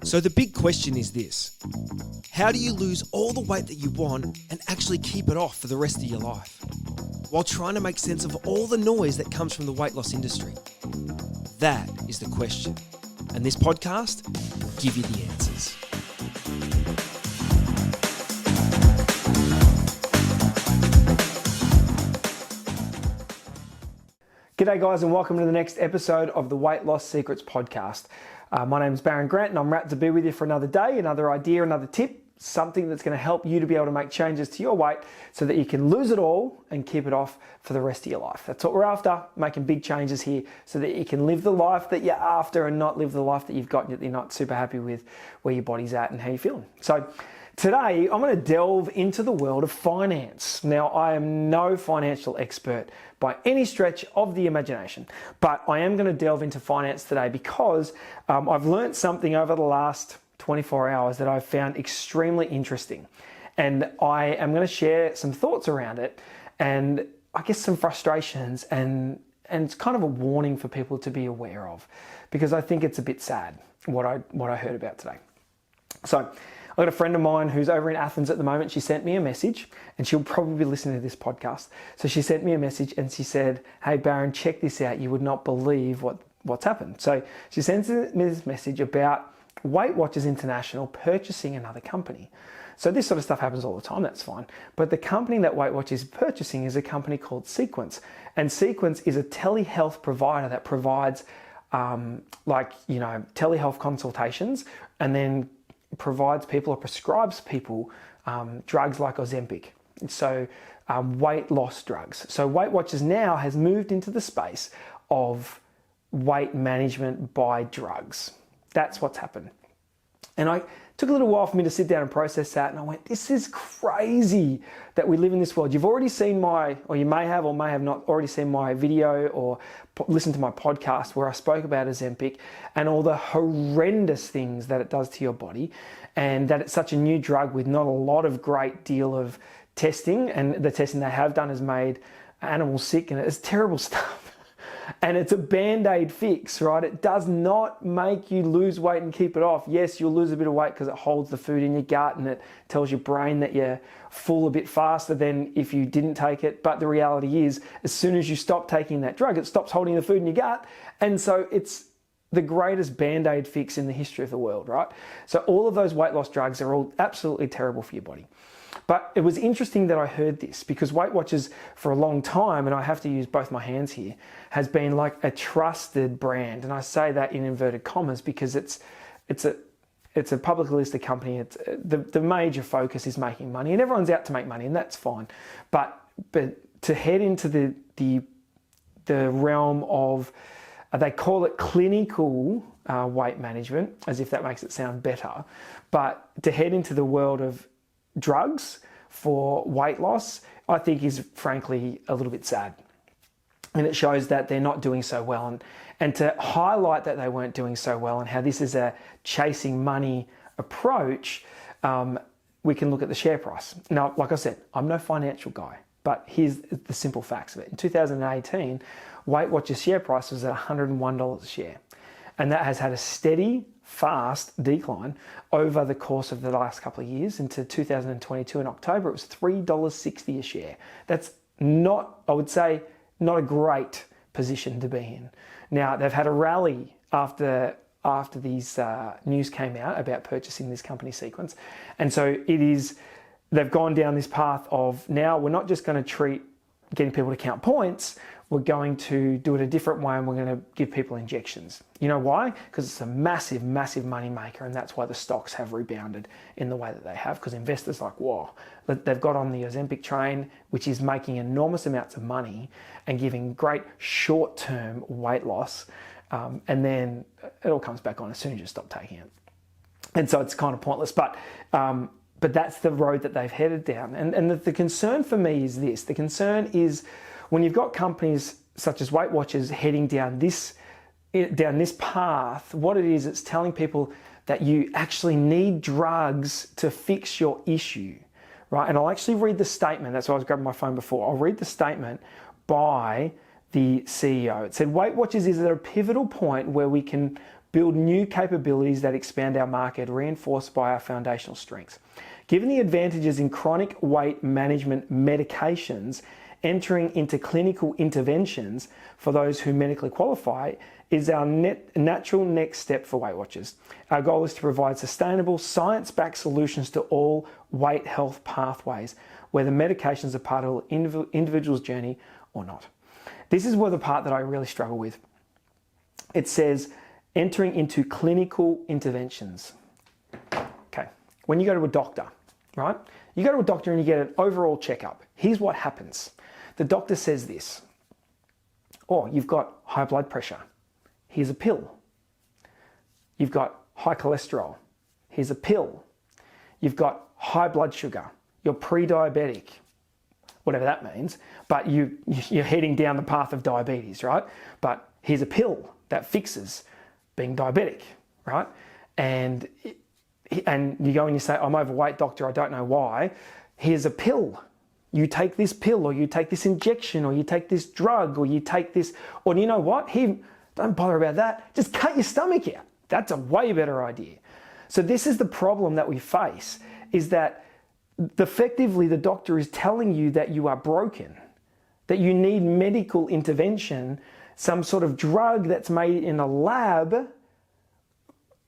So the big question is this: how do you lose all the weight that you want and actually keep it off for the rest of your life, while trying to make sense of all the noise that comes from the weight loss industry? That is the question. And this podcast will give you the answers. G'day guys, and welcome to the next episode of the Weight Loss Secrets podcast. My name is Baron Grant and I'm wrapped to be with you for another day, another idea, another tip, something that's going to help you to be able to make changes to your weight so that you can lose it all and keep it off for the rest of your life. That's what we're after, making big changes here so that you can live the life that you're after and not live the life that you've got that you're not super happy with where your body's at and how you're feeling. So today, I'm going to delve into the world of finance. Now, I am no financial expert by any stretch of the imagination, but I am going to delve into finance today because I've learned something over the last 24 hours that I've found extremely interesting. And I am going to share some thoughts around it and I guess some frustrations and it's kind of a warning for people to be aware of because I think it's a bit sad what I heard about today. So I've got a friend of mine who's over in Athens at the moment. She sent me a message and she'll probably be listening to this podcast. So she sent me a message and she said, "Hey Baron, check this out. You would not believe what's happened." So she sends me this message about WeightWatchers International purchasing another company. So this sort of stuff happens all the time, that's fine. But the company that WeightWatchers is purchasing is a company called Sequence. And Sequence is a telehealth provider that provides telehealth consultations and then provides people or prescribes people drugs like ozempic. So weight loss drugs. So WeightWatchers now has moved into the space of weight management by drugs. That's what's happened. And I took a little while for me to sit down and process that. And I went, this is crazy that we live in this world. You've already seen you may have not already seen my video or listened to my podcast where I spoke about Ozempic and all the horrendous things that it does to your body and that it's such a new drug with not a lot of great deal of testing. And the testing they have done has made animals sick and it's terrible stuff. And it's a band-aid fix, right? It does not make you lose weight and keep it off. Yes, you'll lose a bit of weight because it holds the food in your gut and it tells your brain that you're full a bit faster than if you didn't take it. But the reality is, as soon as you stop taking that drug, it stops holding the food in your gut. And so it's the greatest band-aid fix in the history of the world, right? So all of those weight loss drugs are all absolutely terrible for your body. But it was interesting that I heard this because WeightWatchers for a long time, and I have to use both my hands here, has been like a trusted brand. And I say that in inverted commas because it's a publicly listed company. It's the major focus is making money and everyone's out to make money and that's fine. But to head into the realm of, they call it clinical weight management, as if that makes it sound better. But to head into the world of drugs for weight loss, I think is frankly a little bit sad. And it shows that they're not doing so well. And to highlight that they weren't doing so well and how this is a chasing money approach, we can look at the share price. Now, like I said, I'm no financial guy, but here's the simple facts of it. In 2018, WeightWatchers share price was at $101 a share. And that has had a steady, fast decline over the course of the last couple of years. Into 2022 in October, it was $3.60 a share. That's not, I would say, not a great position to be in. Now, they've had a rally after these news came out about purchasing this company Sequence. And so they've gone down this path of now we're not just going to treat getting people to count points, we're going to do it a different way and we're going to give people injections. You know why? Because it's a massive, massive money maker and that's why the stocks have rebounded in the way that they have because investors are like, whoa, they've got on the Ozempic train, which is making enormous amounts of money and giving great short-term weight loss. And then it all comes back on as soon as you stop taking it. And so it's kind of pointless, but that's the road that they've headed down. And the concern for me is this. The concern is when you've got companies such as WeightWatchers heading down this path, what it is, it's telling people that you actually need drugs to fix your issue, right? And I'll actually read the statement. That's why I was grabbing my phone before. I'll read the statement by the CEO. It said, WeightWatchers is at a pivotal point where we can build new capabilities that expand our market, reinforced by our foundational strengths. Given the advantages in chronic weight management medications, entering into clinical interventions for those who medically qualify is our natural next step for WeightWatchers. Our goal is to provide sustainable, science-backed solutions to all weight health pathways, whether medications are part of an individual's journey or not. This is where the part that I really struggle with. It says entering into clinical interventions. Okay, when you go to a doctor, right? You go to a doctor and you get an overall checkup. Here's what happens. The doctor says this: oh, you've got high blood pressure. Here's a pill. You've got high cholesterol. Here's a pill. You've got high blood sugar. You're pre-diabetic, whatever that means, but you're heading down the path of diabetes, right? But here's a pill that fixes being diabetic, right? And you go and you say, I'm overweight, doctor, I don't know why. Here's a pill. You take this pill, or you take this injection, or you take this drug, or you take this, or you know what? Don't bother about that. Just cut your stomach out. That's a way better idea. So this is the problem that we face, is that effectively the doctor is telling you that you are broken, that you need medical intervention, some sort of drug that's made in a lab,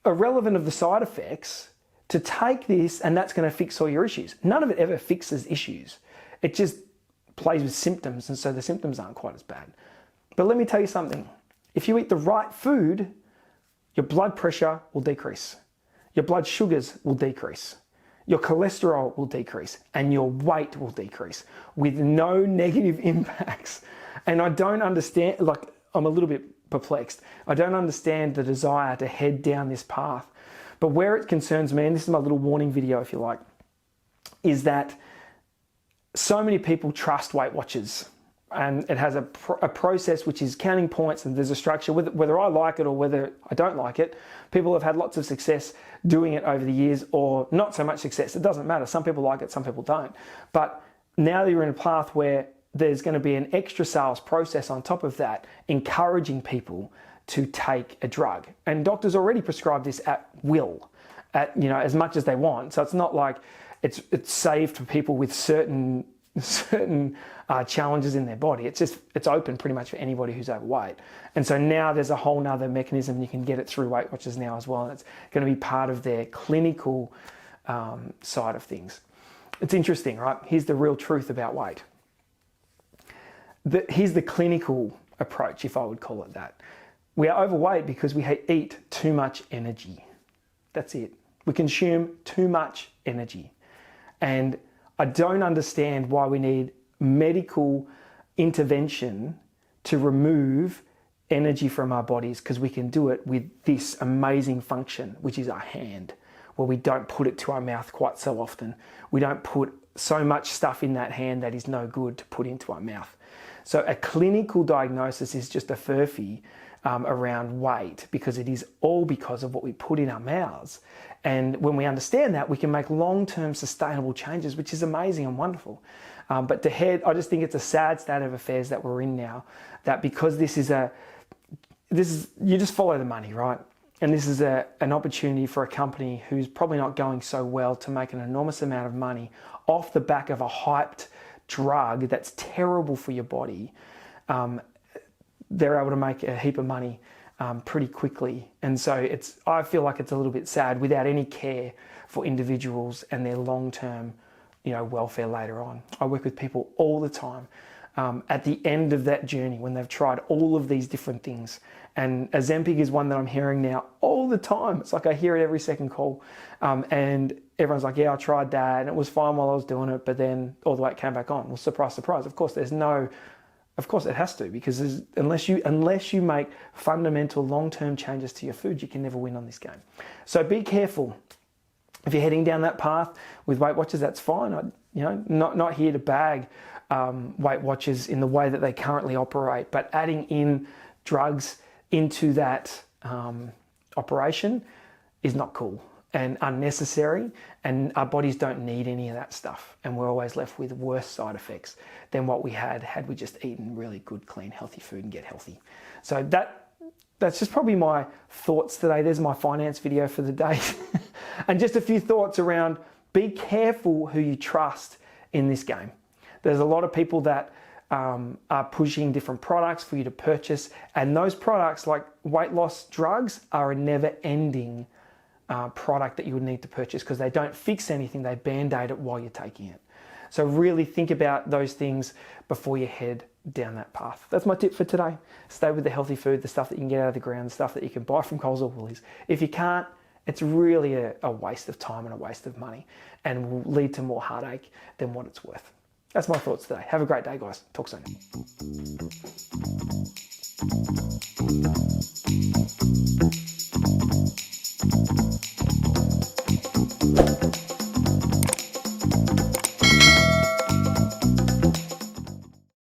irrelevant of the side effects, to take this and that's going to fix all your issues. None of it ever fixes issues. It just plays with symptoms, and so the symptoms aren't quite as bad. But let me tell you something. If you eat the right food, your blood pressure will decrease. Your blood sugars will decrease. Your cholesterol will decrease, and your weight will decrease with no negative impacts. And I don't understand, I'm a little bit perplexed. I don't understand the desire to head down this path. But where it concerns me, and this is my little warning video if you like, is that so many people trust WeightWatchers, and it has a process which is counting points, and there's a structure. Whether I like it or whether I don't like it, people have had lots of success doing it over the years, or not so much success. It doesn't matter. Some people like it, some people don't. But now you're in a path where there's going to be an extra sales process on top of that, encouraging people to take a drug. And doctors already prescribe this at will, as much as they want. So it's not like it's saved for people with certain challenges in their body. It's open pretty much for anybody who's overweight. And so now there's a whole nother mechanism. You can get it through WeightWatchers now as well. And it's going to be part of their clinical side of things. It's interesting, right? Here's the real truth about weight. Here's the clinical approach, if I would call it that. We are overweight because we eat too much energy. That's it. We consume too much energy. And I don't understand why we need medical intervention to remove energy from our bodies, because we can do it with this amazing function, which is our hand, where we don't put it to our mouth quite so often. We don't put so much stuff in that hand that is no good to put into our mouth. So a clinical diagnosis is just a furphy around weight, because it is all because of what we put in our mouths. And when we understand that, we can make long-term sustainable changes, which is amazing and wonderful. But I just think it's a sad state of affairs that we're in now, that because you just follow the money, right? And this is an opportunity for a company who's probably not going so well to make an enormous amount of money off the back of a hyped drug that's terrible for your body. They're able to make a heap of money pretty quickly. And so I feel like it's a little bit sad, without any care for individuals and their long-term welfare later on. I work with people all the time at the end of that journey, when they've tried all of these different things. And ozempic is one that I'm hearing now all the time. It's like I hear it every second call. And everyone's like, yeah, I tried that and it was fine while I was doing it, but then all the weight came back on. Well, surprise, surprise. Of course it has to, because unless you make fundamental long-term changes to your food, you can never win on this game. So be careful. If you're heading down that path with WeightWatchers, that's fine. Not here to bag WeightWatchers in the way that they currently operate, but adding in drugs into that operation is not cool and unnecessary, and our bodies don't need any of that stuff, and we're always left with worse side effects than what we had we just eaten really good, clean, healthy food and get healthy. So that's just probably my thoughts today. There's my finance video for the day. And just a few thoughts around, be careful who you trust in this game. There's a lot of people that are pushing different products for you to purchase, and those products, like weight loss drugs, are a never-ending product that you would need to purchase because they don't fix anything. They band-aid it while you're taking it. So really think about those things before you head down that path. That's my tip for today. Stay with the healthy food, the stuff that you can get out of the ground, the stuff that you can buy from Coles or Woolies. If you can't, it's really a waste of time and a waste of money, and will lead to more heartache than what it's worth. That's my thoughts today. Have a great day, guys. Talk soon.